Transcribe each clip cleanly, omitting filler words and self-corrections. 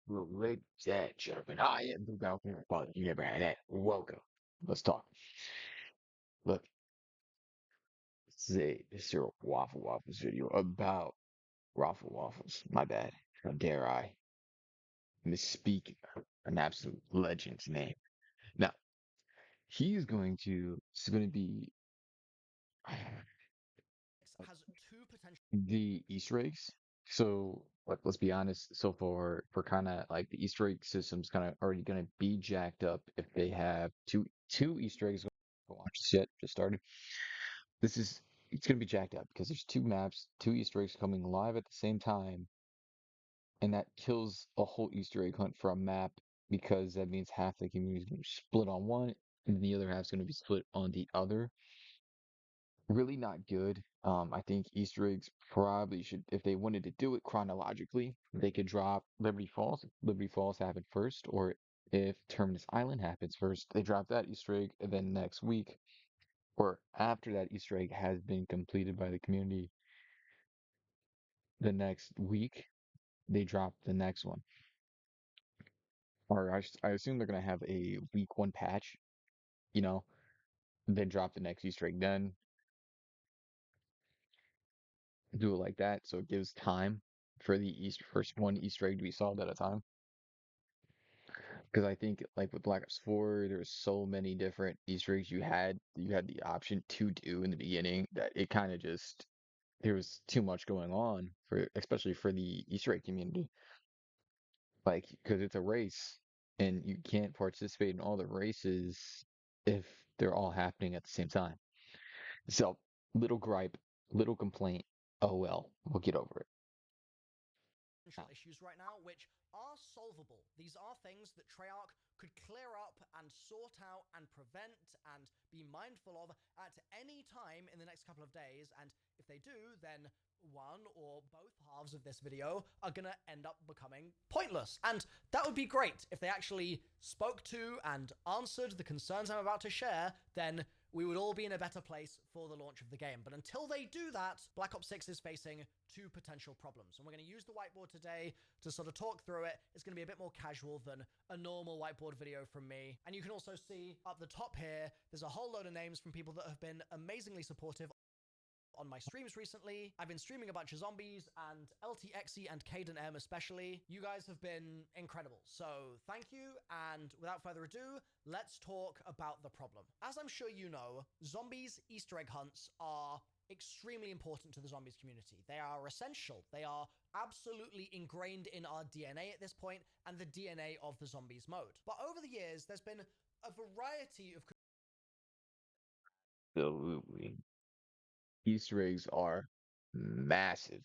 Well, ladies and gentlemen, I am the Malcolm, but you never had that. Welcome. Let's talk. Look, this is your Waffle Waffles video about Raffle Waffles. My bad. How dare I misspeak an absolute legend's name? Now, this is going to be the Easter eggs. So, like, let's be honest, so far, for kind of like the Easter egg system's kind of already going to be jacked up if they have two Easter eggs. Go watch this yet, just started. This is it's gonna be jacked up because there's two maps, two Easter eggs coming live at the same time, and that kills a whole Easter egg hunt for a map because that means half the community is gonna be split on one and the other half's gonna be split on the other. Really not good. I think Easter eggs probably should, if they wanted to do it chronologically, they could drop Liberty Falls. If Liberty Falls happened first, or if Terminus Island happens first, they drop that Easter egg, and then next week or after that Easter egg has been completed by the community, the next week they drop the next one. Or I assume they're gonna have a week one patch, you know, then drop the next Easter egg, then do it like that, so it gives time for the first one Easter egg to be solved at a time. Because I think like with Black Ops 4, there was so many different Easter eggs you had the option to do in the beginning that it kind of just there was too much going on for especially for the Easter egg community. Like, because it's a race and you can't participate in all the races if they're all happening at the same time. So, little gripe, little complaint. Oh well, we'll get over it. Now, absolutely. Easter eggs are massive,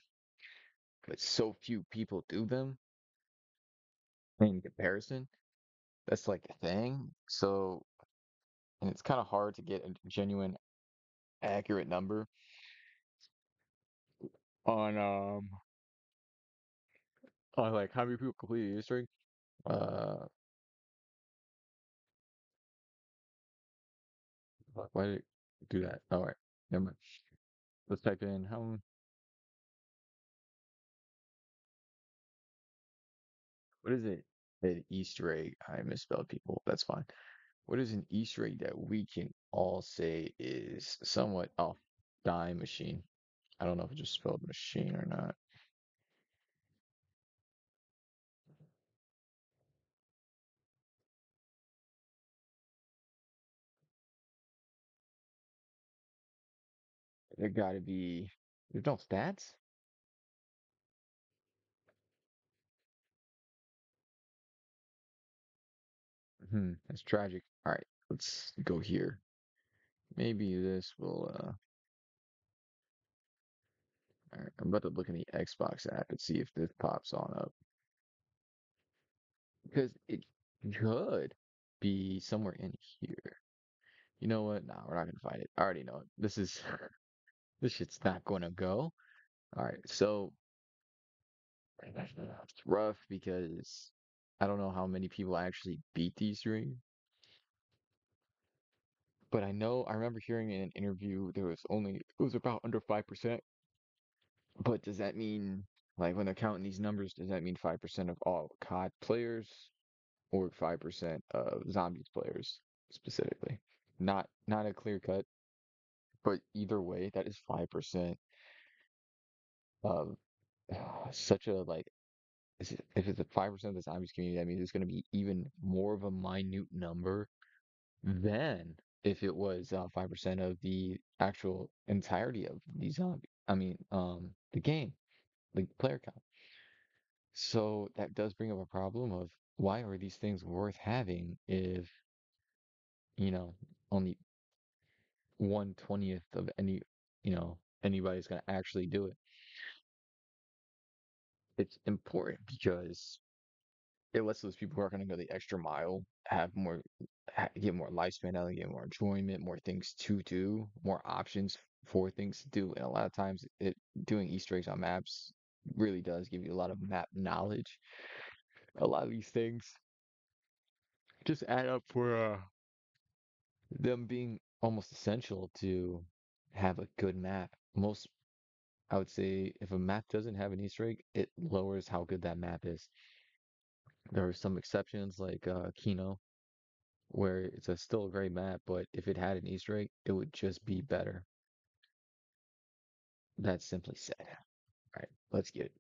but so few people do them in comparison. That's like the thing. So, and it's kind of hard to get a genuine, accurate number on like how many people complete the Easter egg. Uh, why did it do that? All right, never mind. Let's type in how. What is it? An Easter egg. I misspelled people. That's fine. What is an Easter egg that we can all say is somewhat oh, dime machine? I don't know if it just spelled machine or not. There gotta be. There's no stats. That's tragic. All right, let's go here. Maybe this will. All right, I'm about to look in the Xbox app and see if this pops on up because it could be somewhere in here. You know what? No, we're not gonna find it. I already know it. This is this shit's not gonna go. All right, so it's rough because I don't know how many people actually beat these three, but I remember hearing in an interview there was only it was about under 5%. But does that mean Like when they're counting these numbers, does that mean 5% of all COD players or 5% of zombies players specifically? Not a clear cut, but either way, that is 5% of such a like if it's a 5% of the zombies community, that means it's going to be even more of a minute number than if it was 5% of the actual entirety of the zombie. I mean, the game, the player count. So that does bring up a problem of why are these things worth having if, you know, only 1/20th of anybody's gonna actually do it. It's important because it lets those people who are gonna go the extra mile have more, get more lifespan out of it, get more enjoyment, more things to do, more options for things to do. And a lot of times, it doing Easter eggs on maps really does give you a lot of map knowledge. A lot of these things just add up for them being almost essential to have a good map. Most, I would say, if a map doesn't have an Easter egg, it lowers how good that map is. There are some exceptions like Kino, where it's still a great map, but if it had an Easter egg, it would just be better. That's simply said. All right, let's get it.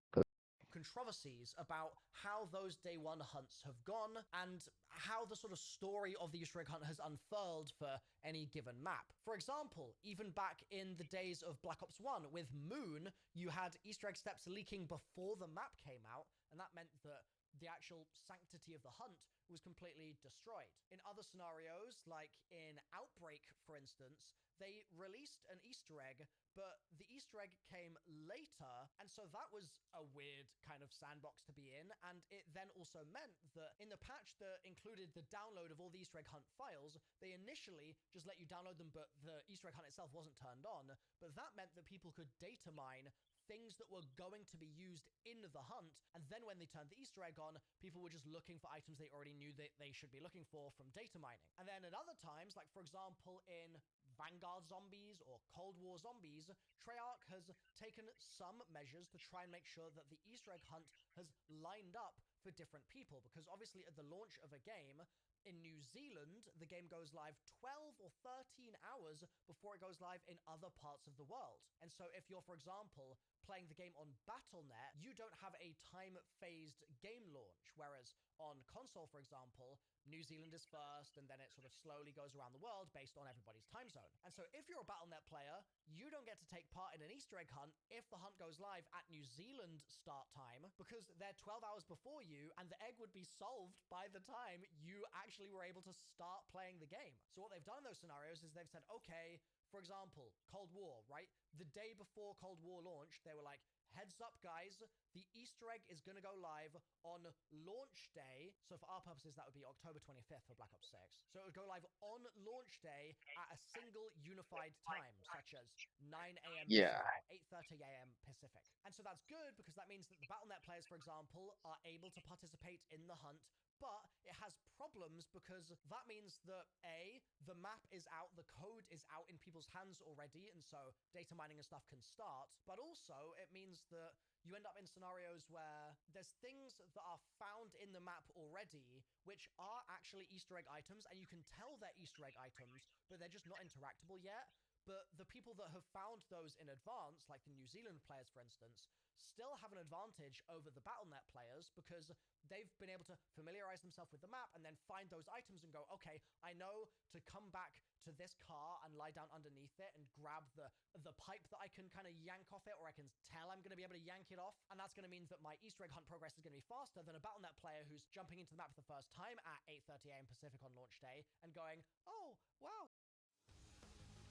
Controversies about how those day one hunts have gone and how the sort of story of the Easter egg hunt has unfurled for any given map. For example, even back in the days of Black Ops 1 with Moon, you had Easter egg steps leaking before the map came out, and that meant that the actual sanctity of the hunt was completely destroyed. In other scenarios, like in Outbreak, for instance, they released an Easter egg, but the Easter egg came later, and so that was a weird kind of sandbox to be in, and it then also meant that in the patch that included the download of all the Easter egg hunt files, they initially just let you download them, but the Easter egg hunt itself wasn't turned on, but that meant that people could data mine things that were going to be used in the hunt, and then when they turned the Easter egg on, people were just looking for items they already knew that they should be looking for from data mining. And then at other times, like for example in Vanguard Zombies or Cold War Zombies, Treyarch has taken some measures to try and make sure that the Easter egg hunt has lined up for different people, because obviously at the launch of a game, in New Zealand, the game goes live 12 or 13 hours before it goes live in other parts of the world. And so if you're, for example, playing the game on Battle.net, you don't have a time-phased game launch, whereas on console, for example, New Zealand is first, and then it sort of slowly goes around the world based on everybody's time zone. And so if you're a Battle.net player, you don't get to take part in an Easter egg hunt if the hunt goes live at New Zealand start time, because they're 12 hours before you, and the egg would be solved by the time you actually were able to start playing the game. So what they've done in those scenarios is they've said, okay, for example, Cold War, right? The day before Cold War launched, they were like, heads up, guys, the Easter egg is going to go live on launch day. So for our purposes, that would be October 25th for Black Ops 6. So it would go live on launch day at a single unified time, such as 9 a.m. Yeah, Pacific or 8:30 a.m. Pacific. And so that's good because that means that the Battle.net players, for example, are able to participate in the hunt, but it has problems because that means that A, the map is out, the code is out in people's hands already, and so data mining and stuff can start, but also it means that you end up in scenarios where there's things that are found in the map already, which are actually Easter egg items, and you can tell they're Easter egg items, but they're just not interactable yet. But the people that have found those in advance, like the New Zealand players, for instance, still have an advantage over the Battle.net players because they've been able to familiarize themselves with the map and then find those items and go, okay, I know to come back to this car and lie down underneath it and grab the pipe that I can kind of yank off it, or I can tell I'm going to be able to yank it off. And that's going to mean that my Easter egg hunt progress is going to be faster than a Battle.net player who's jumping into the map for the first time at 8:30 a.m. Pacific on launch day and going, oh, wow.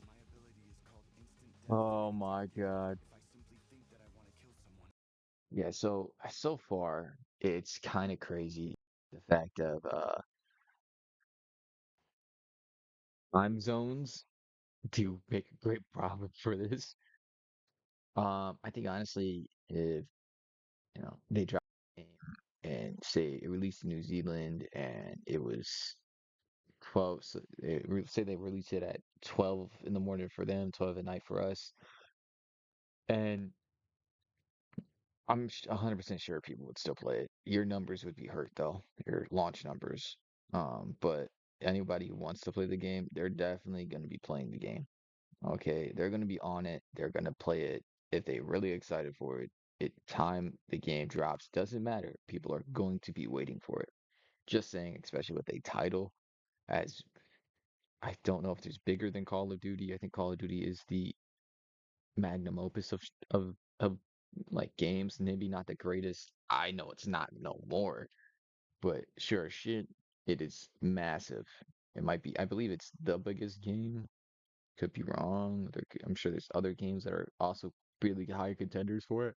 My ability is called instant death, and oh it my can't kill me God. if I simply think that I want to kill someone. Yeah, so far it's kind of crazy the fact of time zones do make a great problem for this. I think honestly, if they drop a game and say it released in New Zealand and it was 12, so say they release it at 12 in the morning for them, 12 at night for us, and I'm 100% sure people would still play it. Your numbers would be hurt though, your launch numbers. But anybody who wants to play the game, they're definitely going to be playing the game. Okay, they're going to be on it. They're going to play it if they're really excited for it. It time the game drops doesn't matter. People are going to be waiting for it. Just saying, especially with a title as I don't know if there's bigger than Call of Duty. I think Call of Duty is the magnum opus of like games. Maybe not the greatest. I know it's not no more, but sure as shit, it is massive. It might be. I believe it's the biggest game. Could be wrong. I'm sure there's other games that are also really high contenders for it.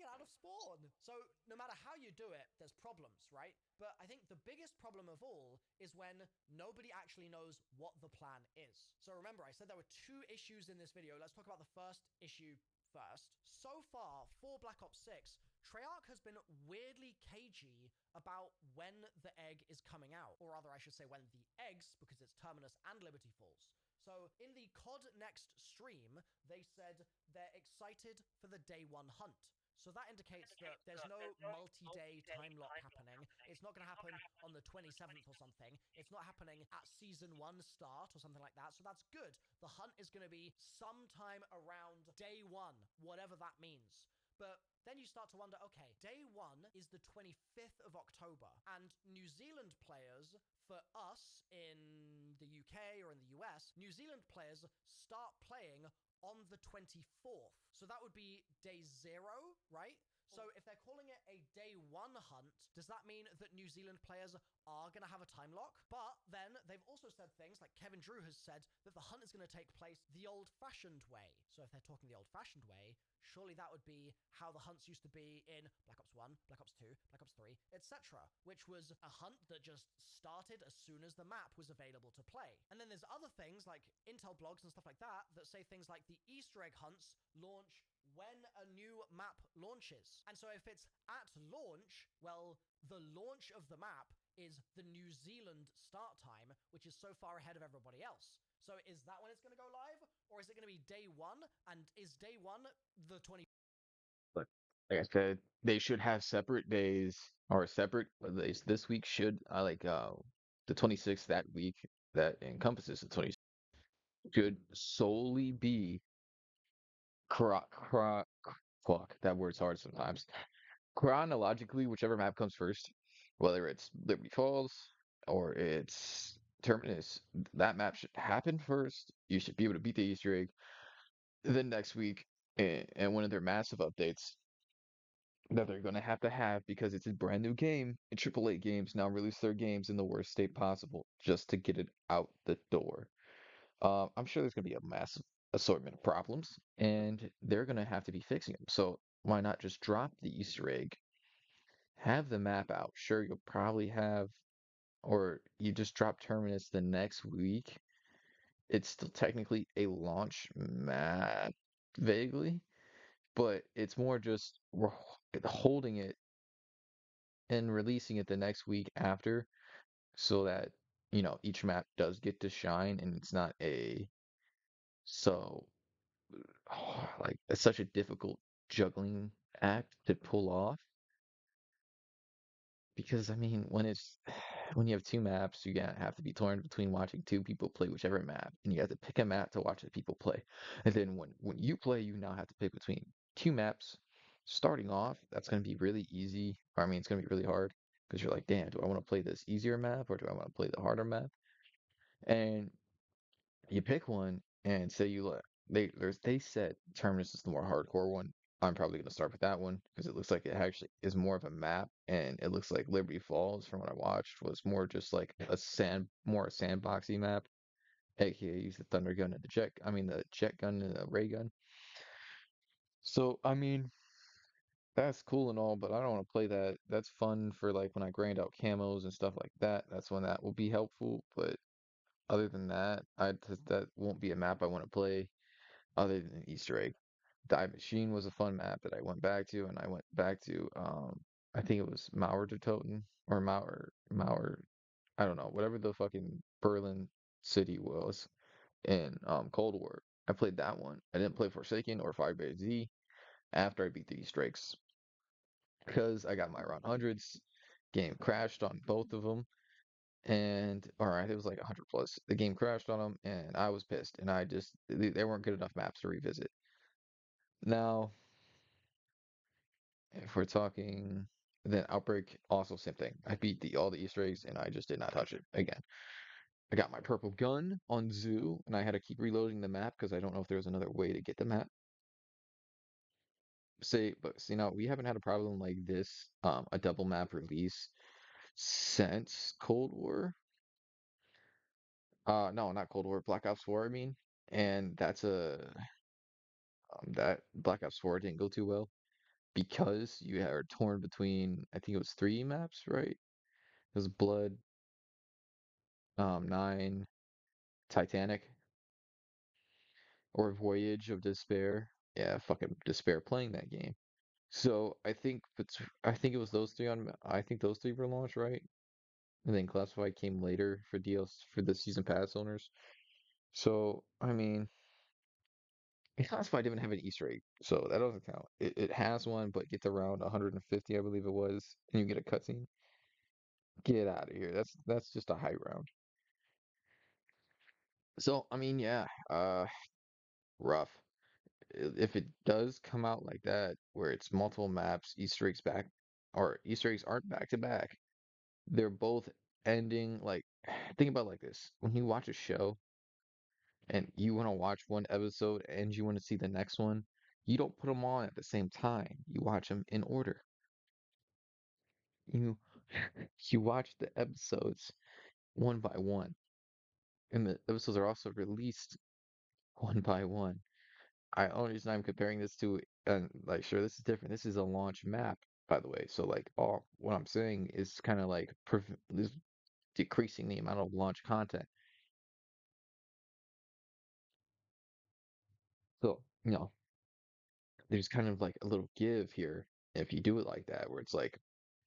Get out of spawn. So no matter how you do it, there's problems, right? But I think the biggest problem of all is when nobody actually knows what the plan is. So remember, I said there were two issues in this video. Let's talk about the first issue first. So far, for Black Ops 6, Treyarch has been weirdly cagey about when the egg is coming out. Or rather, I should say when the eggs, because it's Terminus and Liberty Falls. So in the COD Next stream, they said they're excited for the day one hunt. So that indicates that there's no multi-day time lock happening. It's not going to happen on the 27th or something. It's not happening at season 1 start or something like that. So that's good. The hunt is going to be sometime around day 1, whatever that means. But then you start to wonder, okay, day 1 is the 25th of October, and New Zealand players, for us in the UK or in the US, New Zealand players start playing on the 24th. So that would be day 0, right? So if they're calling it a day 1 hunt, does that mean that New Zealand players are going to have a time lock? But then they've also said things like Kevin Drew has said that the hunt is going to take place the old-fashioned way. So if they're talking the old-fashioned way, surely that would be how the hunts used to be in Black Ops 1, Black Ops 2, Black Ops 3, etc., which was a hunt that just started as soon as the map was available to play. And then there's other things like Intel blogs and stuff like that that say things like the Easter egg hunts launch when a new map launches. And so if it's at launch, well, the launch of the map is the New Zealand start time, which is so far ahead of everybody else. So is that when it's going to go live? Or is it going to be day 1? And is day 1 the 20? But like I said, they should have separate days or separate days. This week should the 26th that week that encompasses the 26th should solely be cro cro fuck that word's hard sometimes. Chronologically, whichever map comes first, whether it's Liberty Falls or it's Terminus, that map should happen first. You should be able to beat the Easter egg. Then next week, and one of their massive updates that they're going to have because it's a brand new game. And AAA games now release their games in the worst state possible just to get it out the door. I'm sure there's going to be a massive assortment of problems, and they're going to have to be fixing them. So why not just drop the Easter egg, have the map out? Sure, you'll probably have, or you just drop Terminus the next week. It's still technically a launch map, vaguely, but it's more just we're holding it and releasing it the next week after so that each map does get to shine and it's not a so like it's such a difficult juggling act to pull off because I mean when you have two maps you gotta have to be torn between watching two people play whichever map and you have to pick a map to watch the people play and then when you play you now have to pick between two maps starting off that's going to be really easy or I mean it's going to be really hard because you're like damn do I want to play this easier map or do I want to play the harder map and you pick one and say you let they said Terminus is the more hardcore one. I'm probably gonna start with that one because it looks like it actually is more of a map, and it looks like Liberty Falls, from what I watched, was more just like more a sandboxy map, aka use the thunder gun and the jet gun and the ray gun. So I mean, that's cool and all, but I don't want to play that. That's fun for like when I grind out camos and stuff like that. That's when that will be helpful, but other than that, that won't be a map I want to play other than Easter egg. Dive Machine was a fun map that I went back to, and I went back to I think it was Mauer de Toten or Mauer, I don't know, whatever the fucking Berlin city was in Cold War. I played that one. I didn't play Forsaken or Firebase Z after I beat the Easter eggs. because I got my around hundreds. Game crashed on both of them, and all right, it was like 100 plus. The game crashed on them, and I was pissed. And I just they weren't good enough maps to revisit. Now, if we're talking, then Outbreak also same thing. I beat the all the Easter eggs, and I just did not touch it again. I got my purple gun on Zoo, and I had to keep reloading the map because I don't know if there was another way to get the map. Say, but see now we haven't had a problem like this, a double map release since Cold War. No, not Cold War, Black Ops 4, I mean. And that's that Black Ops 4 didn't go too well because you are torn between, I think it was three maps, right? It was Blood, Nine, Titanic, or Voyage of Despair. Yeah, fucking Despair playing that game. So I think it was those three on I think those three were launched, right? And then Classified came later for DLC for the season pass owners. So I mean, Classified didn't have an Easter egg, so that doesn't count. It has one, but gets around 150, I believe it was, and you get a cutscene. Get out of here. That's just a high round. So I mean, yeah, rough. If it does come out like that, where it's multiple maps, Easter eggs back, or Easter eggs aren't back to back, they're both ending like think about it like this. When you watch a show and you want to watch one episode and you want to see the next one, you don't put them on at the same time. You watch them in order. You you watch the episodes one by one, and the episodes are also released one by one. I only reason I'm comparing this to, and like, sure, this is different. This is a launch map, by the way. So like, all what I'm saying is kind of like is decreasing the amount of launch content. So there's kind of like a little give here if you do it like that, where it's like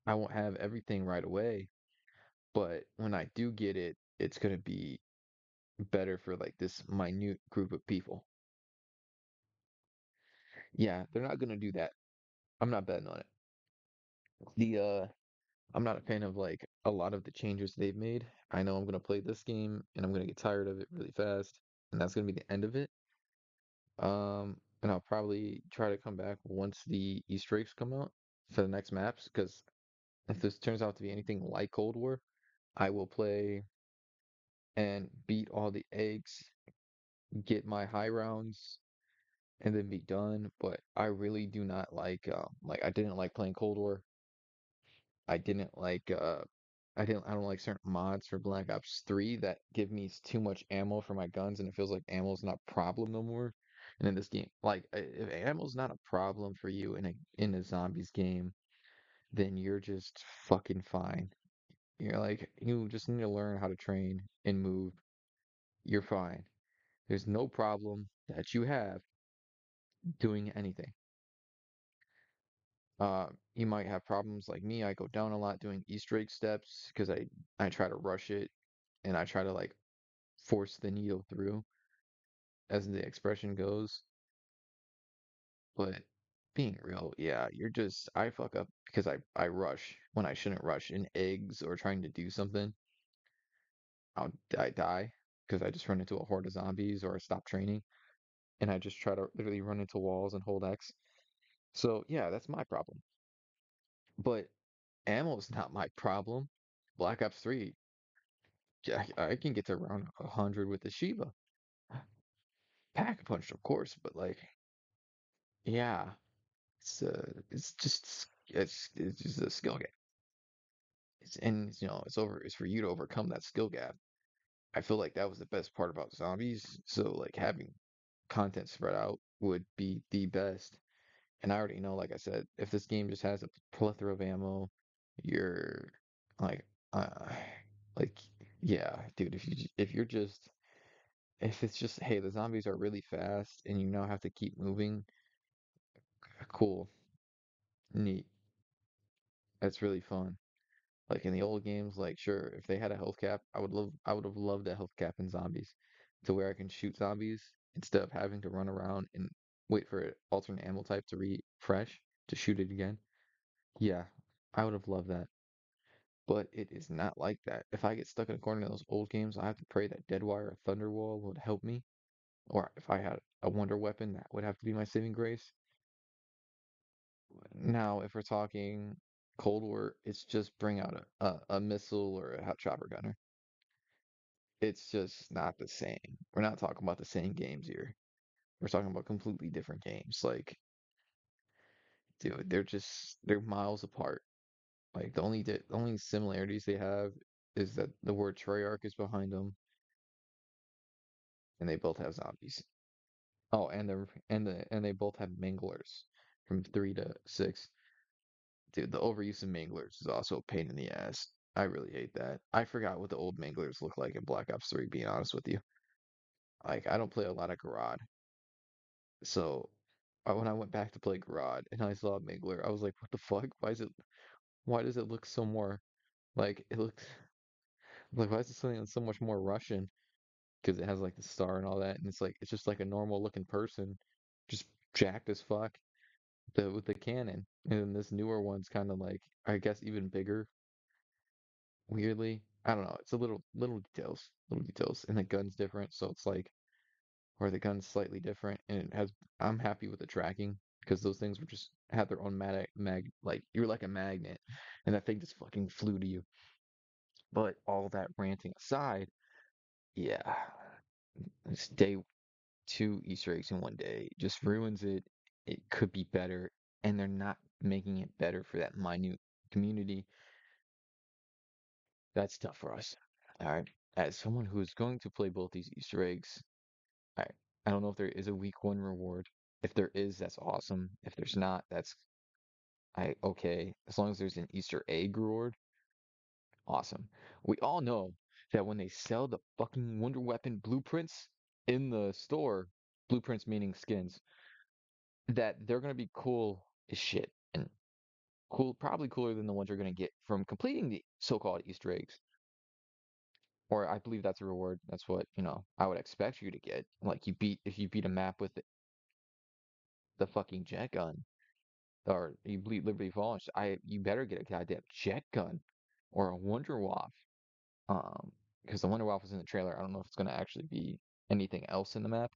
I won't have everything right away, but when I do get it, it's gonna be better for like this minute group of people. Yeah, they're not gonna do that. I'm not betting on it. The I'm not a fan of like a lot of the changes they've made. I know I'm gonna play this game and I'm gonna get tired of it really fast, and that's gonna be the end of it. And I'll probably try to come back once the Easter eggs come out for the next maps, because if this turns out to be anything like Cold War, I will play and beat all the eggs, get my high rounds, and then be done. But I really do not like I didn't like playing Cold War. I didn't like I don't like certain mods for Black Ops 3 that give me too much ammo for my guns and it feels like ammo's not a problem no more. And in this game, like if ammo's not a problem for you in a zombies game, then you're just fucking fine. You're like you just need to learn how to train and move. You're fine. There's no problem that you have doing anything. You might have problems like me. I go down a lot doing Easter egg steps because I try to rush it and I try to like force the needle through, as the expression goes. But being real, yeah, I fuck up because I rush when I shouldn't rush in eggs or trying to do something. I die because I just run into a horde of zombies or I stop training and I just try to literally run into walls and hold X. So yeah, that's my problem. But ammo is not my problem. Black Ops 3, yeah, I can get to around 100 with the Shiva. Pack a punch, of course, but like, yeah, it's just a skill gap. And it's for you to overcome that skill gap. I feel like that was the best part about zombies. So like having content spread out would be the best. And I already know, like I said, if this game just has a plethora of ammo, you're like, like, yeah, dude. If it's just, hey, the zombies are really fast and you now have to keep moving, cool, neat. That's really fun. Like in the old games, like sure, if they had a health cap, I would have loved a health cap in zombies, to where I can shoot zombies instead of having to run around and wait for an alternate ammo type to refresh to shoot it again. Yeah, I would have loved that. But it is not like that. If I get stuck in a corner in those old games, I have to pray that Deadwire or Thunderwall would help me. Or if I had a wonder weapon, that would have to be my saving grace. Now, if we're talking Cold War, it's just bring out a missile or a hot chopper gunner. It's just not the same. We're not talking about the same games here. We're talking about completely different games. Like, dude, they're miles apart. Like the only similarities they have is that the word Treyarch is behind them, and they both have zombies. Oh, and they both have minglers from 3 to 6. Dude, the overuse of manglers is also a pain in the ass. I really hate that. I forgot what the old manglers look like in Black Ops 3, being honest with you. Like, I don't play a lot of Garad, so when I went back to play Garad and I saw a mangler, I was like, what the fuck? Why does it look so more, like, it looks, like, why is it something that's so much more Russian? Because it has, like, the star and all that, and it's like, it's just like a normal looking person, just jacked as fuck, with the cannon. And then this newer one's kind of like, I guess, even bigger weirdly. I don't know. It's a little details, and the gun's different, so it's like, or the gun's slightly different, and it has. I'm happy with the tracking because those things were just had their own like you're like a magnet, and that thing just fucking flew to you. But all that ranting aside, yeah, it's day 2 Easter eggs in one day just ruins it. It could be better, and they're not making it better for that minute community. That's tough for us. All right. As someone who is going to play both these Easter eggs, I I don't know if there is a week 1 reward. If there is, that's awesome. If there's not, that's I okay. As long as there's an Easter egg reward, awesome. We all know that when they sell the fucking Wonder Weapon blueprints in the store, blueprints meaning skins, that they're gonna be cool as shit and cool, probably cooler than the ones you're gonna get from completing the so-called Easter eggs. Or I believe that's a reward. That's what, I would expect you to get. Like if you beat a map with the fucking jet gun, or you beat Liberty Falls, you better get a goddamn jet gun or a Wonder Waff. Because the Wonder Waff was in the trailer. I don't know if it's gonna actually be anything else in the map,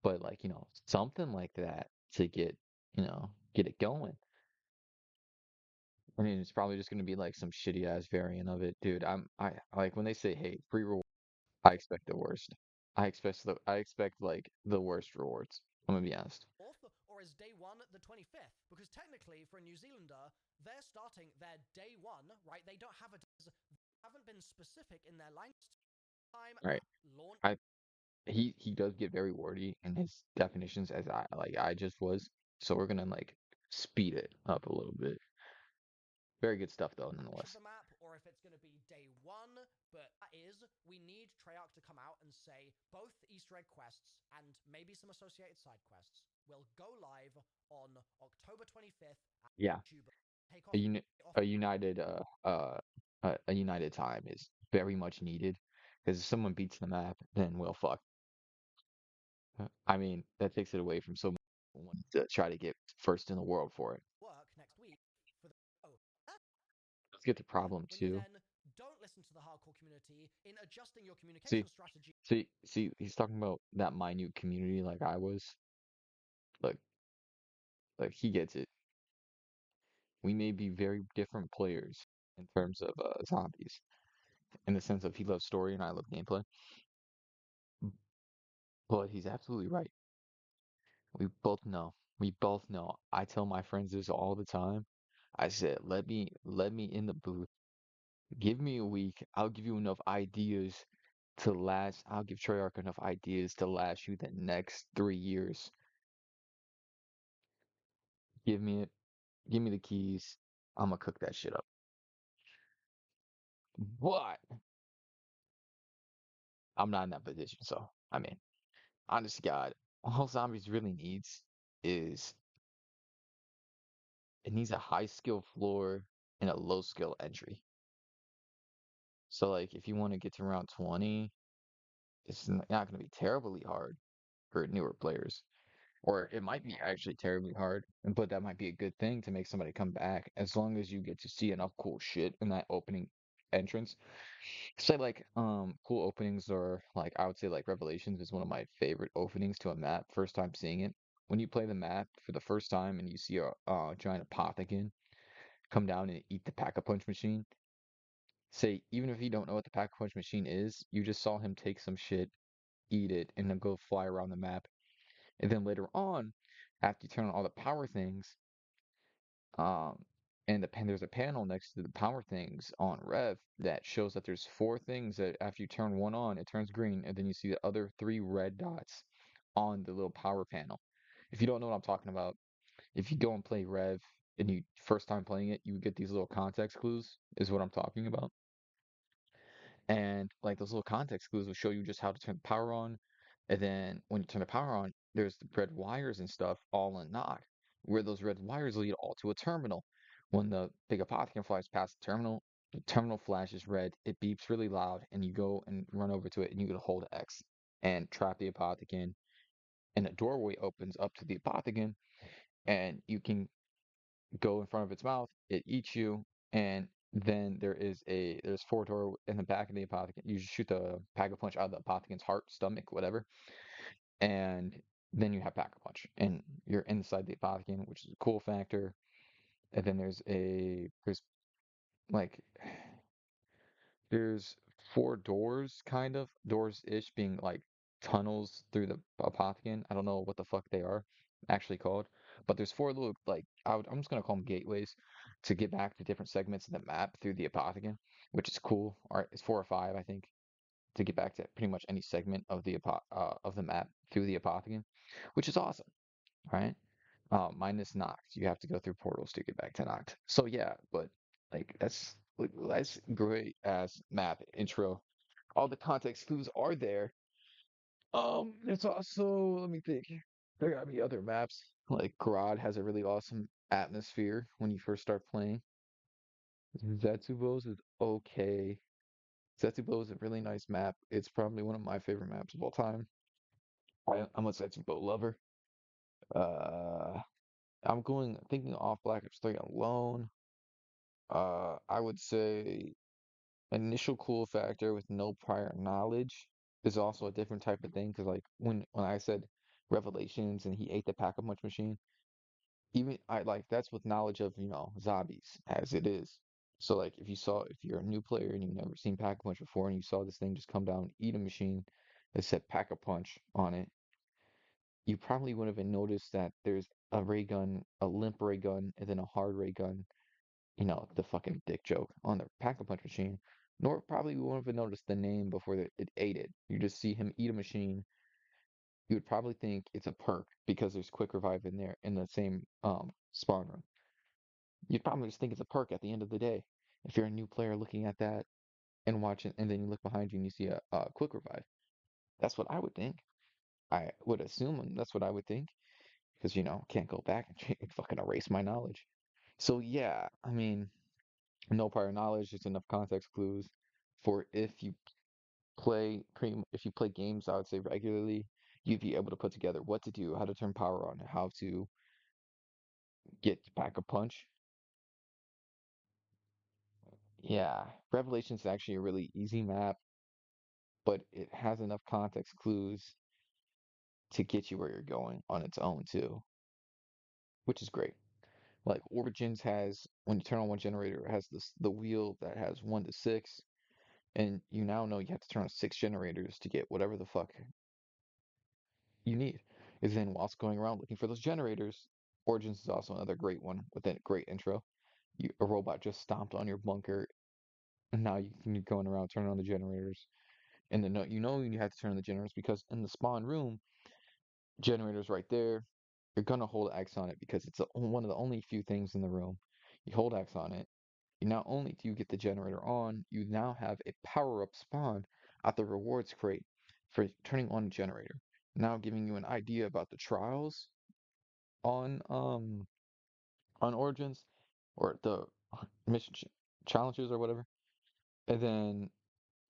but like, something like that to get it going. I mean, it's probably just gonna be like some shitty ass variant of it, dude. I like when they say, "Hey, free reward." I expect the worst. I expect like the worst rewards. I'm gonna be honest. Or is day one the 25th? Because technically, for a New Zealander, they're starting their day one, right? They don't have haven't been specific in their language time All right. at launch. I he does get very wordy in his definitions as I just was. So we're gonna like speed it up a little bit. Very good stuff though, Of nonetheless. the map, or if it's going to be day one, but that is, we need Treyarch to come out and say both Easter egg quests and maybe some associated side quests will go live on October 25th at Yeah. YouTube. Take A off, uni off. a united a united time is very much needed because if someone beats the map, then well fuck. I mean, that takes it away from so many people wanting to try to get first in the world for it. Work next week for the oh, Let's get to problem when you 2. then don't listen to the hardcore community in adjusting your See, communication strategy. he's talking about that minute community like I was. Like, he gets it. We may be very different players in terms of zombies, in the sense of he loves story and I love gameplay. But he's absolutely right. We both know. We both know. I tell my friends this all the time. I said, let me in the booth. Give me a week. I'll give you enough ideas to last. I'll give Treyarch enough ideas to last you the next 3 years. Give me it. Give me the keys. I'm gonna cook that shit up. But I'm not in that position. So, I mean, honest to God, all zombies really needs is it needs a high skill floor and a low skill entry. So, like, if you want to get to round 20, it's not going to be terribly hard for newer players. Or it might be actually terribly hard, but that might be a good thing to make somebody come back as long as you get to see enough cool shit in that opening entrance. Say like cool openings are like I would say like Revelations is one of my favorite openings to a map, first time seeing it. When you play the map for the first time and you see a giant apothicon come down and eat the pack-a-punch machine, say even if you don't know what the pack-a-punch machine is, you just saw him take some shit, eat it, and then go fly around the map. And then later on, after you turn on all the power things, um, there's a panel next to the power things on Rev that shows that there's four things that after you turn one on, it turns green, and then you see the other three red dots on the little power panel. If you don't know what I'm talking about, if you go and play Rev and you first time playing it, you get these little context clues, is what I'm talking about. And like those little context clues will show you just how to turn the power on. And then when you turn the power on, there's the red wires and stuff all unlocked, where those red wires lead all to a terminal. When the big apothecary flies past the terminal flashes red, it beeps really loud, and you go and run over to it, and you can hold X and trap the apothecary, and a doorway opens up to the apothecary, and you can go in front of its mouth, it eats you, and then there's four door in the back of the apothecary. You just shoot the pack a punch out of the apothecary's heart, stomach, whatever, and then you have pack a punch, and you're inside the apothecary, which is a cool factor. And then there's like there's four doors, kind of doors-ish, being like tunnels through the apothecary. I don't know what the fuck they are actually called, but there's four little like I'm just gonna call them gateways to get back to different segments of the map through the apothecary, which is cool. All right, it's four or five, I think, to get back to pretty much any segment of the map through the apothecary, which is awesome, right? Minus Noct, you have to go through portals to get back to Noct. So yeah, but like that's great as map intro. All the context clues are there. It's also, let me think. There gotta be other maps. Like Grodd has a really awesome atmosphere when you first start playing. Zetsubo's is okay. Zetsubo is a really nice map. It's probably one of my favorite maps of all time. I'm a Zetsubo lover. Uh, I'm going thinking off Black Ops 3 alone. I would say initial cool factor with no prior knowledge is also a different type of thing because like when I said Revelations and he ate the pack-a-punch machine, even I like that's with knowledge of zombies as it is. So like if you're a new player and you've never seen pack-a-punch before and you saw this thing just come down and eat a machine that said pack-a-punch on it, you probably wouldn't have noticed that there's a ray gun, a limp ray gun, and then a hard ray gun, the fucking dick joke on the pack-a-punch machine. Nor probably wouldn't have noticed the name before it ate it. You just see him eat a machine. You would probably think it's a perk because there's quick revive in there in the same spawn room. You'd probably just think it's a perk at the end of the day. If you're a new player looking at that and watching, and then you look behind you and you see a quick revive. That's what I would think. I would assume that's what I would think because can't go back and fucking erase my knowledge. So yeah, I mean, no prior knowledge, just enough context clues for if you play games, I would say regularly, you'd be able to put together what to do, how to turn power on, how to get back a punch. Yeah, Revelations is actually a really easy map, but it has enough context clues to get you where you're going on its own too, which is great. Like Origins has, when you turn on one generator, it has the wheel that has 1 to 6, and you now know you have to turn on 6 generators to get whatever the fuck you need. Is then whilst going around looking for those generators, Origins is also another great one with a great intro. A robot just stomped on your bunker, and now you're going around turning on the generators. And then you have to turn on the generators because in the spawn room, generators right there, you're gonna hold X on it because it's one of the only few things in the room. You hold X on it. Not only do you get the generator on, you now have a power-up spawn at the rewards crate for turning on a generator. Now giving you an idea about the trials on Origins or the mission challenges or whatever. And then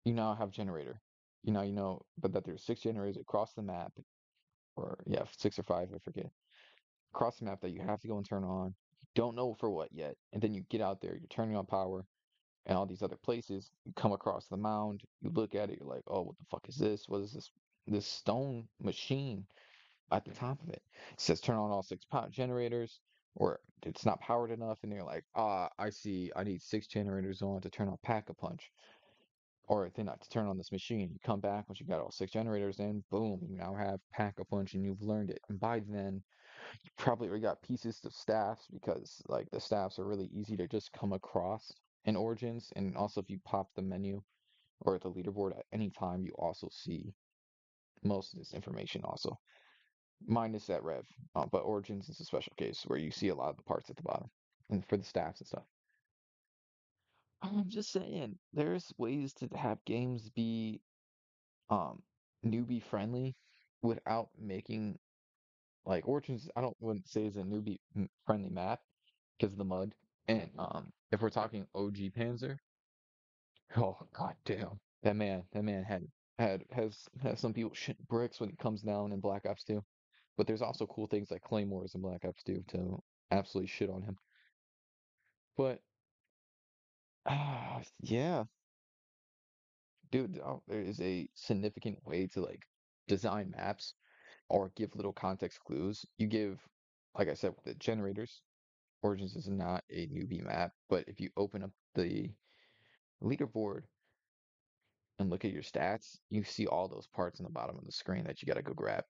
you now have generator. But that there's 6 generators across the map or yeah, 6 or 5, I forget. Across the map that you have to go and turn on. You don't know for what yet, and then you get out there, you're turning on power, and all these other places. You come across the mound, you look at it, you're like, oh, what the fuck is this? What is this? This stone machine at the top of it. It says turn on all 6 power generators, or it's not powered enough, and you're like, ah, I see, I need 6 generators on to turn on Pack a Punch, or then not to turn on this machine. You come back once you got all 6 generators in, boom, you now have Pack a Punch, and you've learned it. And by then, you probably already got pieces of staffs because like the staffs are really easy to just come across in Origins, and also if you pop the menu or the leaderboard at any time, you also see most of this information also. Minus that rev. But Origins is a special case where you see a lot of the parts at the bottom and for the staffs and stuff. I'm just saying, there's ways to have games be um newbie friendly without making like Origins. I don't wouldn't say is a newbie friendly map because of the mud. And if we're talking OG Panzer, oh god damn, that man has some people shit bricks when he comes down in Black Ops 2. But there's also cool things like Claymores in Black Ops 2 to absolutely shit on him. But yeah, dude, there is a significant way to like design maps or give little context clues. You give, like I said, with the generators, Origins is not a newbie map, but if you open up the leaderboard and look at your stats, you see all those parts on the bottom of the screen that you got to go grab.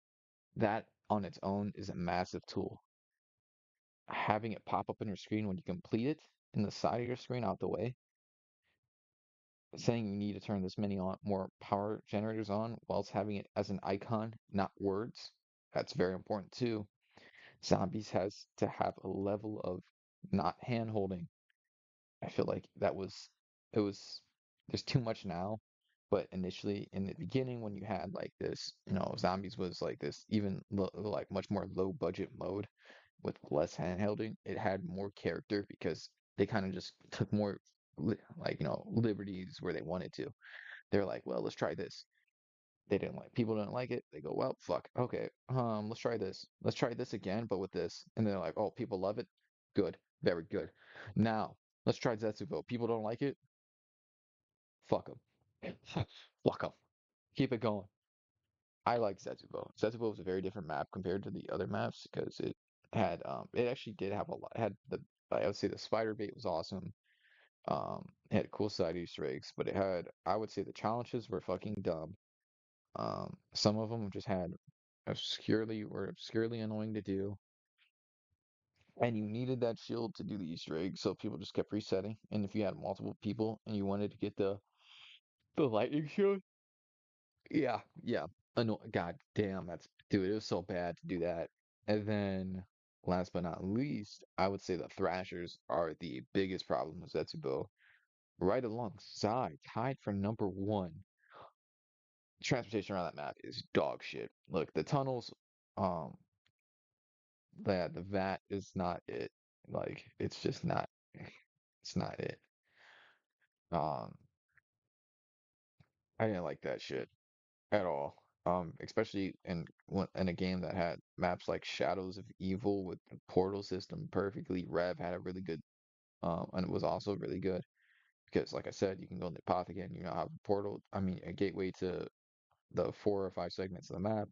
That on its own is a massive tool. Having it pop up on your screen when you complete it in the side of your screen out the way, saying you need to turn this many on more power generators on, whilst having it as an icon, not words. That's very important too. Zombies has to have a level of not hand holding. I feel like it was there's too much now, but initially in the beginning when you had like this, zombies was like this even like much more low budget mode with less handholding. It had more character because they kind of just took more like liberties where they wanted to. They're like, well, let's try this. They didn't like people didn't like it. They go, well, fuck, okay, let's try this. Let's try this again, but with this. And they're like, oh, people love it. Good, very good. Now let's try Zetsubo. People don't like it. Fuck them. Fuck them. Keep it going. I like Zetsubo. Zetsubo was a very different map compared to the other maps because it actually did have a lot. It had I would say the spider bait was awesome. It had cool side Easter eggs, but I would say the challenges were fucking dumb. Some of them just had obscurely annoying to do, and you needed that shield to do the Easter egg, so people just kept resetting. And if you had multiple people and you wanted to get the lightning shield, yeah, yeah, God damn, that's dude, it was so bad to do that. And then, last but not least, I would say the Thrashers are the biggest problem with Zetsubo, right alongside, tied for number one. Transportation around that map is dog shit. Look, the tunnels, um, the VAT is not it. Like, it's just not. It's not it. Um, I didn't like that shit at all. Especially in a game that had maps like Shadows of Evil with the portal system perfectly. Rev had a really good, and it was also really good because, like I said, you can go in the Apothecary, you now have a portal. I mean, a gateway to the 4 or 5 segments of the map.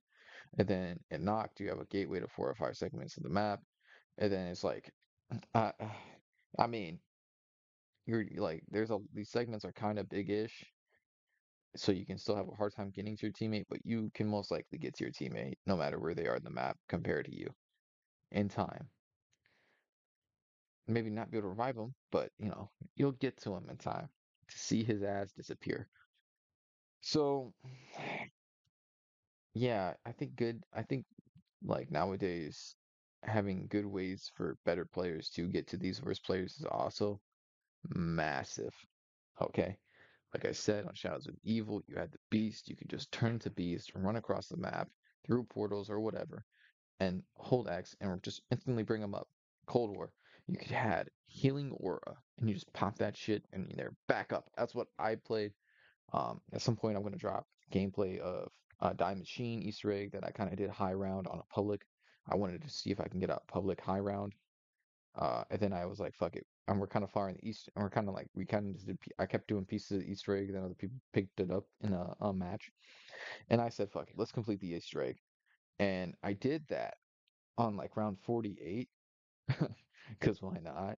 And then in Noct, you have a gateway to 4 or 5 segments of the map. And then it's like, uh, I mean, you're like, these segments are kind of big-ish, so you can still have a hard time getting to your teammate, but you can most likely get to your teammate no matter where they are in the map compared to you in time. Maybe not be able to revive him, but you'll get to him in time to see his ass disappear. So, yeah, I think like nowadays, having good ways for better players to get to these worst players is also massive. Okay. Like I said, on Shadows of Evil, you had the Beast. You could just turn to Beast, run across the map through portals or whatever, and hold X and just instantly bring them up. Cold War, you could had Healing Aura, and you just pop that shit and they're back up. That's what I played. At some point, I'm gonna drop gameplay of Diamond Sheen Easter egg that I kind of did high round on a public. I wanted to see if I can get a public high round. And then I was like, fuck it. And we're kind of far in the east, and we're kind of like, we kind of just did, I kept doing pieces of the Easter egg, and then other people picked it up in a match. And I said, fuck it, let's complete the Easter egg. And I did that on like round 48, because why not?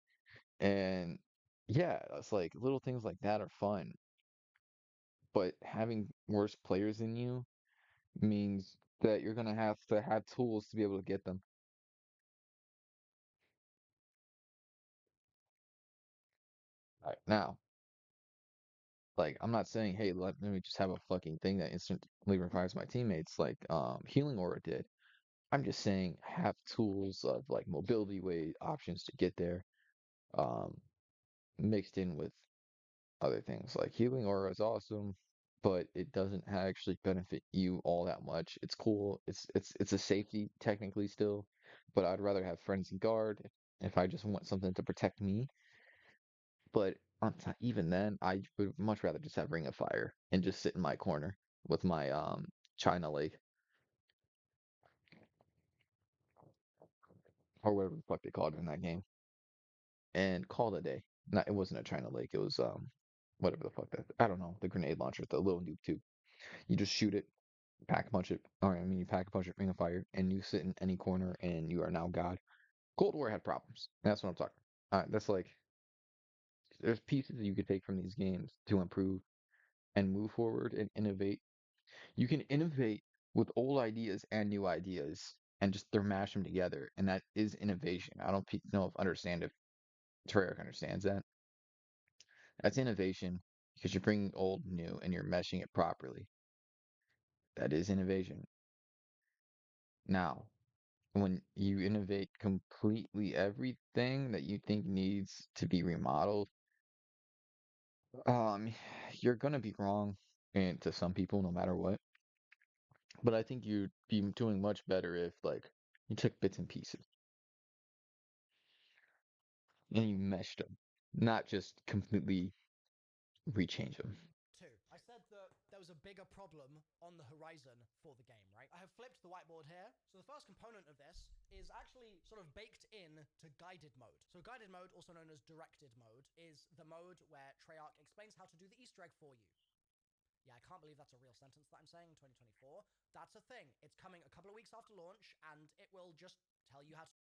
And yeah, it's like little things like that are fun, but having worse players than you means that you're gonna have to have tools to be able to get them. Right now, like I'm not saying, hey, let me just have a fucking thing that instantly revives my teammates like Healing Aura did. I'm just saying have tools of like mobility way options to get there, um, mixed in with other things. Like Healing Aura is awesome, but it doesn't actually benefit you all that much. It's cool. It's a safety technically still, but I'd rather have Frenzy Guard if I just want something to protect me. But even then, I would much rather just have Ring of Fire and just sit in my corner with my China Lake or whatever the fuck they called it in that game and call it a day. Not, it wasn't a China Lake. It was whatever the fuck that, I don't know, the grenade launcher, the little noob tube. You just shoot it, pack punch it, or I mean you pack punch it, Ring of Fire, and you sit in any corner and you are now God. Cold War had problems. That's what I'm talking. That's like there's pieces that you could take from these games to improve and move forward and innovate. You can innovate with old ideas and new ideas and just they're mash them together, and that is innovation. I don't know if understand if Treyarch understands that. That's innovation because you're bringing old new and you're meshing it properly. That is innovation. Now, when you innovate completely everything that you think needs to be remodeled, um, you're gonna be wrong and to some people no matter what. But I think you'd be doing much better if like you took bits and pieces and you meshed them, not just completely rechange them. Two, I said that there was a bigger problem on the horizon for the game, right? I have flipped the whiteboard here. So the first component of this is actually sort of baked in to guided mode. So guided mode, also known as directed mode, is the mode where Treyarch explains how to do the Easter egg for you. Yeah, I can't believe that's a real sentence that I'm saying in 2024. That's a thing. It's coming a couple of weeks after launch, and it will just tell you how to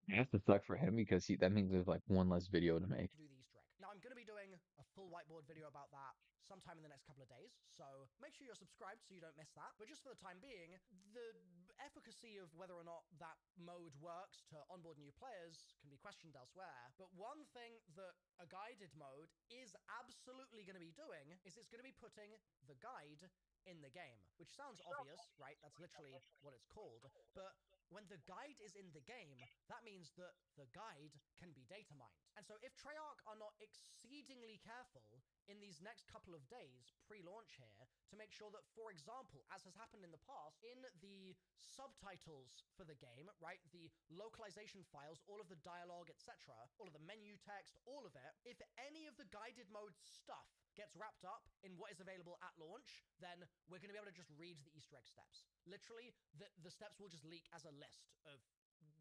It has to suck for him because that means there's like one less video to make. do the Easter egg. Now, I'm going to be doing a full whiteboard video about that sometime in the next couple of days, so make sure you're subscribed so you don't miss that. But just for the time being, the efficacy of whether or not that mode works to onboard new players can be questioned elsewhere. But one thing that a guided mode is absolutely going to be doing is it's going to be putting the guide in the game, which sounds obvious, right? That's literally what it's called. But when the guide is in the game, that means that the guide can be data mined. And so if Treyarch are not exceedingly careful in these next couple of days pre-launch here to make sure that, for example, as has happened in the past, in the subtitles for the game, right, the localization files, all of the dialogue, etc., all of the menu text, all of it, if any of the guided mode stuff gets wrapped up in what is available at launch, then we're going to be able to just read the Easter egg steps. Literally, the steps will just leak as a list of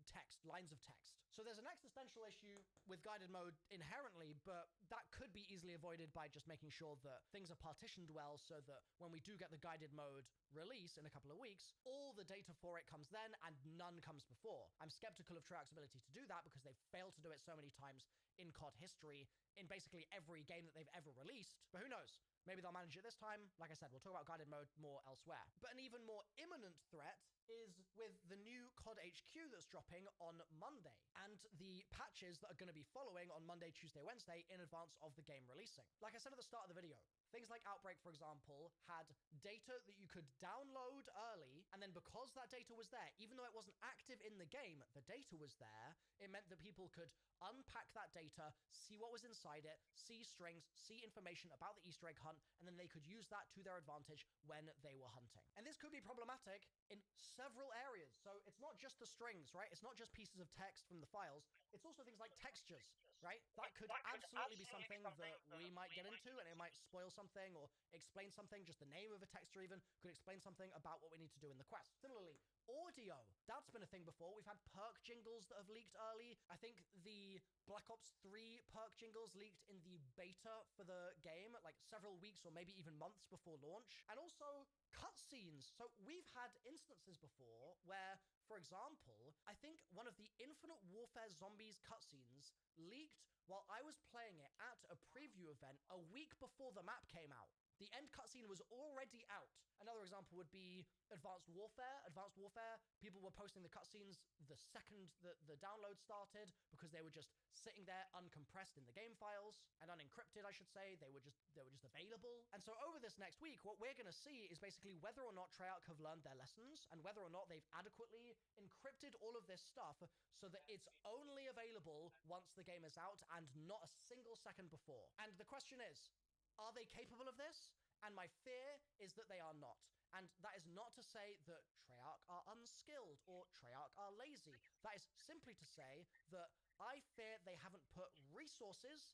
text, lines of text. So there's an existential issue with guided mode inherently, but that could be easily avoided by just making sure that things are partitioned well so that when we do get the guided mode release in a couple of weeks, all the data for it comes then and none comes before. I'm skeptical of Treyarch's ability to do that because they've failed to do it so many times in COD history in basically every game that they've ever released. But who knows? Maybe they'll manage it this time. Like I said, we'll talk about guided mode more elsewhere. But an even more imminent threat is with the new COD HQ that's dropping on Monday and the patches that are going to be following on Monday, Tuesday, Wednesday in advance of the game releasing. Like I said at the start of the video, things like Outbreak, for example, had data that you could download early, and then because that data was there, even though it wasn't active in the game, the data was there, it meant that people could unpack that data, see what was inside it, see strings, see information about the Easter egg hunt, and then they could use that to their advantage when they were hunting. And this could be problematic in several areas. So it's not just the strings, right? It's not just pieces of text from the files. It's also things like textures, right? That could absolutely be something that we might get into, and it might spoil something or explain something, just the name of a texture even could explain something about what we need to do in the quest. Similarly, audio, that's been a thing before. We've had perk jingles that have leaked early. I think the Black Ops 3 perk jingles leaked in the beta for the game, like several weeks or maybe even months before launch. And also cutscenes. So we've had instances before where, for example, I think one of the Infinite Warfare Zombies cutscenes leaked while I was playing it at a preview event a week before the map came out. The end cutscene was already out. Another example would be Advanced Warfare. Advanced Warfare, people were posting the cutscenes the second the download started because they were just sitting there uncompressed in the game files and unencrypted, I should say. They were just available. And so over this next week, what we're going to see is basically whether or not Treyarch have learned their lessons and whether or not they've adequately encrypted all of this stuff so that it's only available once the game is out and not a single second before. And the question is, are they capable of this? And my fear is that they are not. And that is not to say that Treyarch are unskilled or Treyarch are lazy. That is simply to say that I fear they haven't put resources.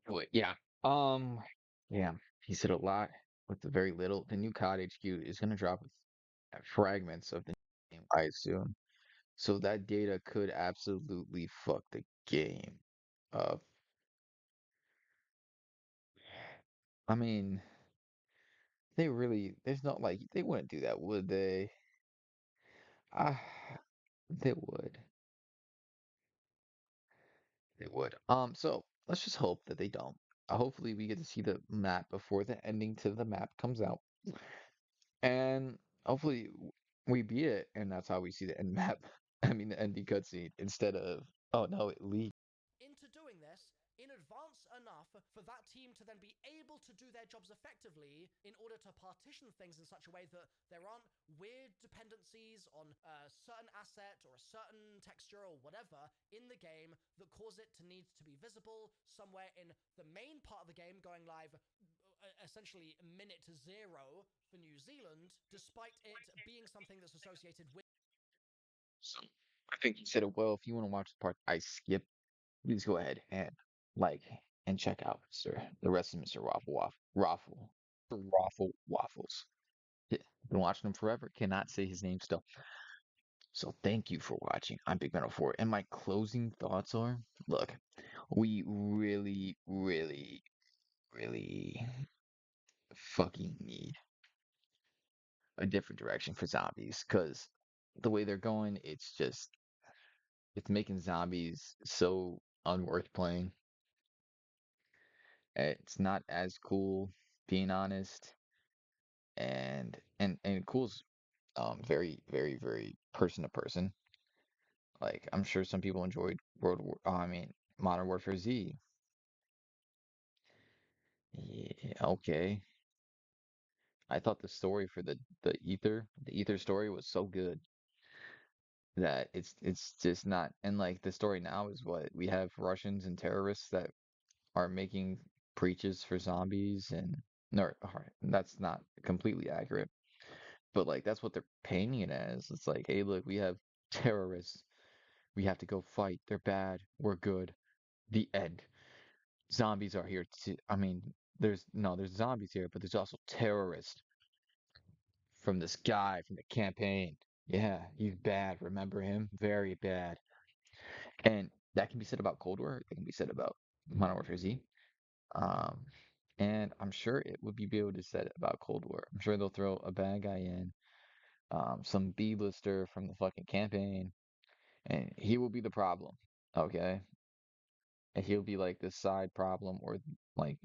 Wait, yeah. Um, yeah. He said a lot with the very little. The new COD HQ is gonna drop with fragments of the game, I assume. So that data could absolutely fuck the game up. I mean, there's not like they wouldn't do that, would they? Ah, they would. They would. So let's just hope that they don't. Hopefully we get to see the map before the ending to the map comes out. And hopefully we beat it, and that's how we see the end map. I mean the ending cutscene instead of oh no, it leaked. Into doing this in advance enough for that team to then be able to do their jobs effectively in order to partition things in such a way that there aren't weird dependencies on a certain asset or a certain texture or whatever in the game that cause it to need to be visible somewhere in the main part of the game going live essentially minute zero for New Zealand, despite it being something that's associated with. So I think you said it well. If you want to watch the part I skipped, please go ahead and like and check out the rest of Mr. Raffle Waffles. Yeah, been watching him forever. Cannot say his name still. So thank you for watching. I'm Big Metal 4. And my closing thoughts are, look, we really, really, really fucking need a different direction for zombies. Because the way they're going, it's making zombies so unworth playing. It's not as cool, being honest. And cool's very, very, very person to person. Like I'm sure some people enjoyed Modern Warfare Z. Yeah, okay. I thought the story for the Ether story was so good that it's just not. And like the story now is what we have Russians and terrorists that are making breaches for zombies and no, alright, that's not completely accurate, but like that's what they're painting it as. It's like, hey, look, we have terrorists. We have to go fight. They're bad. We're good. The end. Zombies are here to. I mean, there's zombies here, but there's also terrorists from this guy from the campaign. Yeah, he's bad. Remember him? Very bad. And that can be said about Cold War. It can be said about Modern Warfare Z. Um, and I'm sure it would be able to say about Cold War. I'm sure they'll throw a bad guy in, some B-lister from the fucking campaign, and he will be the problem. Okay, and he'll be like this side problem, or like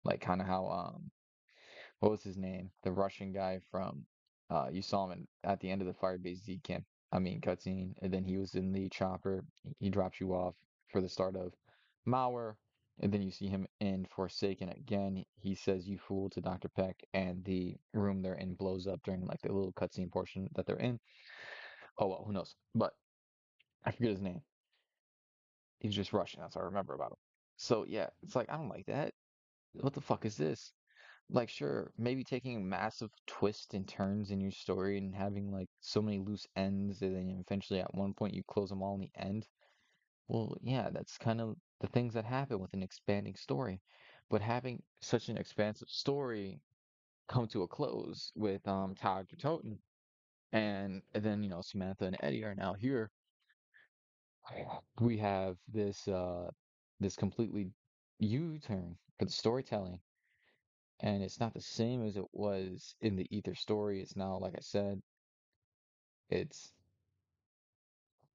like kind of how what was his name? The Russian guy from you saw him at the end of the Firebase Z camp. I mean cutscene, and then he was in the chopper. He drops you off for the start of Mauer, and then you see him in Forsaken again. He says "you fool" to Dr. Peck, and the room they're in blows up during like the little cutscene portion that they're in. Oh well, who knows? But I forget his name. He's just Russian. That's what I remember about him. So yeah, it's like I don't like that. What the fuck is this? Like, sure, maybe taking massive twists and turns in your story and having like so many loose ends, and then eventually at one point you close them all in the end. Well, yeah, that's kind of the things that happen with an expanding story. but having such an expansive story come to a close with Todd Toten and then Samantha and Eddie are now here. We have this completely U-turn for the storytelling, and it's not the same as it was in the Ether story. It's now, like I said, it's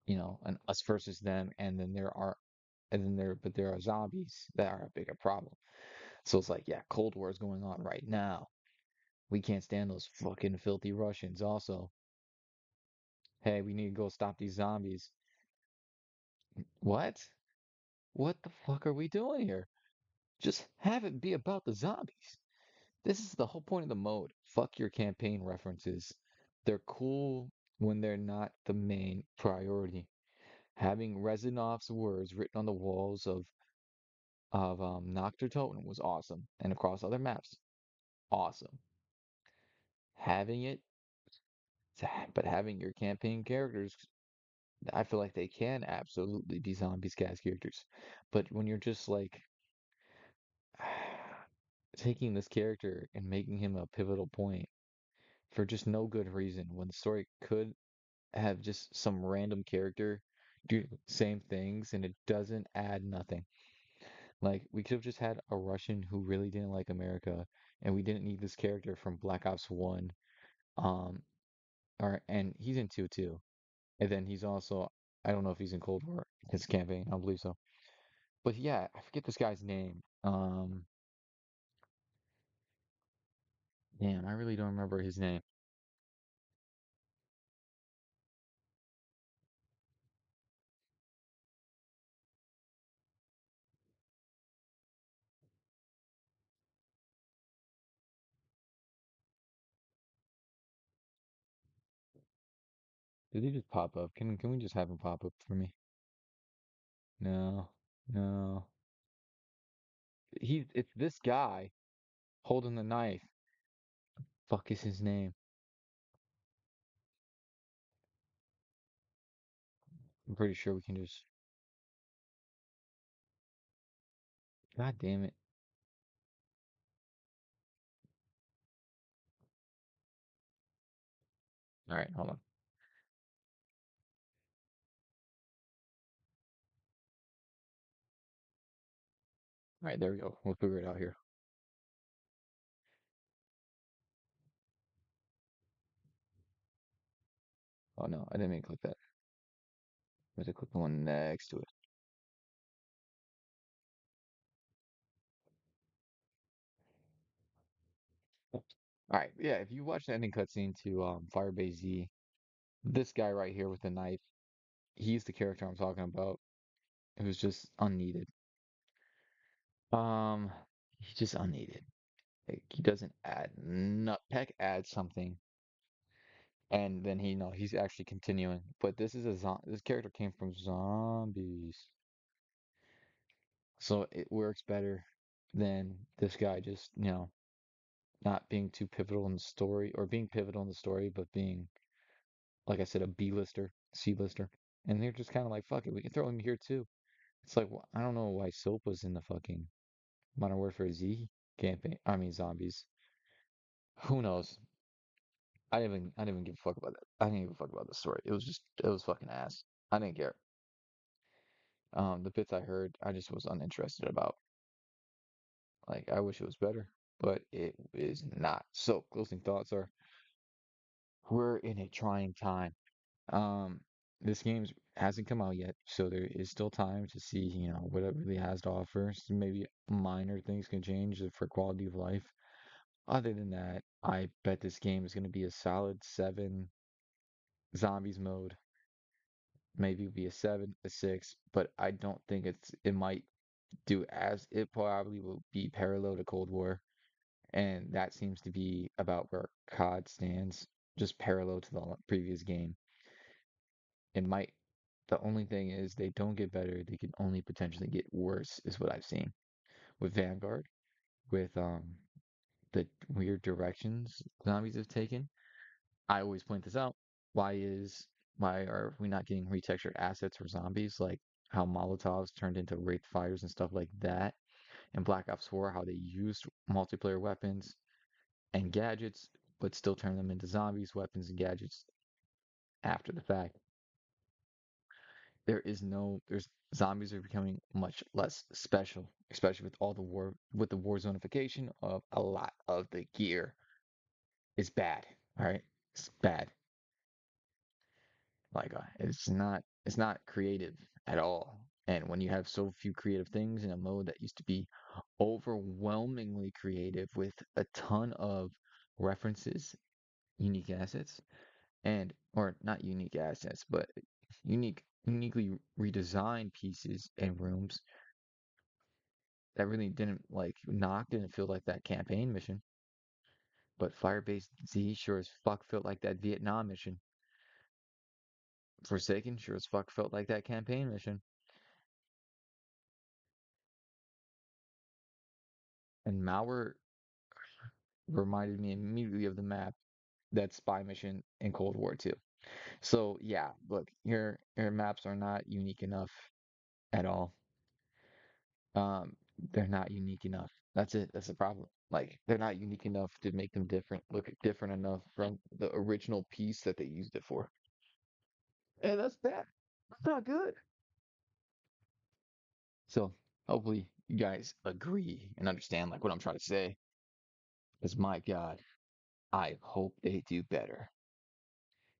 an us versus them, and then there are zombies that are a bigger problem. So it's like, yeah, Cold War is going on right now. We can't stand those fucking filthy Russians. Also, hey, we need to go stop these zombies. What? What the fuck are we doing here? Just have it be about the zombies. This is the whole point of the mode. Fuck your campaign references. They're cool when they're not the main priority. Having Rezinov's words written on the walls of Noctur Totem was awesome, and across other maps, awesome. Having it, but having your campaign characters, I feel like they can absolutely be zombies cast characters. But when you're just like taking this character and making him a pivotal point for just no good reason, when the story could have just some random character do the same things and it doesn't add nothing. Like we could have just had a Russian who really didn't like America, and we didn't need this character from Black Ops 1. Um, and he's in 2 too. And then he's also, I don't know if he's in Cold War, his campaign, I don't believe so. But yeah, I forget this guy's name. Damn, I really don't remember his name. Did he just pop up? Can we just have him pop up for me? No, no. It's this guy holding the knife. Fuck is his name? I'm pretty sure we can just. God damn it! All right, hold on. All right, there we go. We'll figure it out here. Oh no, I didn't mean to click that. I meant to click the one next to it. All right, yeah. If you watch the ending cutscene to Firebase Z, this guy right here with the knife, he's the character I'm talking about. It was just unneeded. Um, he's just unneeded. Like, he doesn't add. Nut Peck adds something, and then he's actually continuing. But this is a this character came from zombies, so it works better than this guy just not being too pivotal in the story, or being pivotal in the story, but being, like I said, a B-lister, C-lister. And they're just kind of like, fuck it, we can throw him here too. It's like, I don't know why Soap was in the fucking Modern Warfare Z campaign. I mean, zombies. Who knows? I didn't even give a fuck about that. I didn't give a fuck about the story. It was fucking ass. I didn't care. The bits I heard, I just was uninterested about. Like, I wish it was better, but it is not. So, closing thoughts are, we're in a trying time. Um, this game hasn't come out yet, so there is still time to see, what it really has to offer. So maybe minor things can change for quality of life. Other than that, I bet this game is going to be a solid 7 zombies mode. Maybe it'll be a 7, a 6, but I don't think it might do as it probably will be parallel to Cold War, and that seems to be about where COD stands, just parallel to the previous game. It might The only thing is they don't get better, they can only potentially get worse, is what I've seen. With Vanguard, with the weird directions zombies have taken. I always point this out. Why are we not getting retextured assets for zombies, like how Molotovs turned into Wraith fighters and stuff like that? in Black Ops 4 how they used multiplayer weapons and gadgets, but still turn them into zombies, weapons, and gadgets after the fact. There's zombies are becoming much less special, especially with all the war zonification of a lot of the gear is bad. All right, it's bad. Like it's not creative at all. And when you have so few creative things in a mode that used to be overwhelmingly creative with a ton of references, unique assets, and or not unique assets, but uniquely redesigned pieces and rooms that really didn't feel like that campaign mission. But Firebase Z sure as fuck felt like that Vietnam mission. Forsaken sure as fuck felt like that campaign mission. And Malware reminded me immediately of the map, that spy mission in Cold War 2. So yeah, look, your maps are not unique enough at all. Um, they're not unique enough. That's it. That's the problem. Like they're not unique enough to make them different, look different enough from the original piece that they used it for. And that's bad. That's not good. So hopefully you guys agree and understand like what I'm trying to say. Because my God, I hope they do better.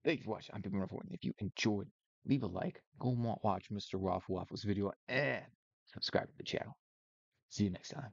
Thank you for watching. I'm MrRoflWaffles. If you enjoyed, leave a like, go watch MrRoflWaffles video, and subscribe to the channel. See you next time.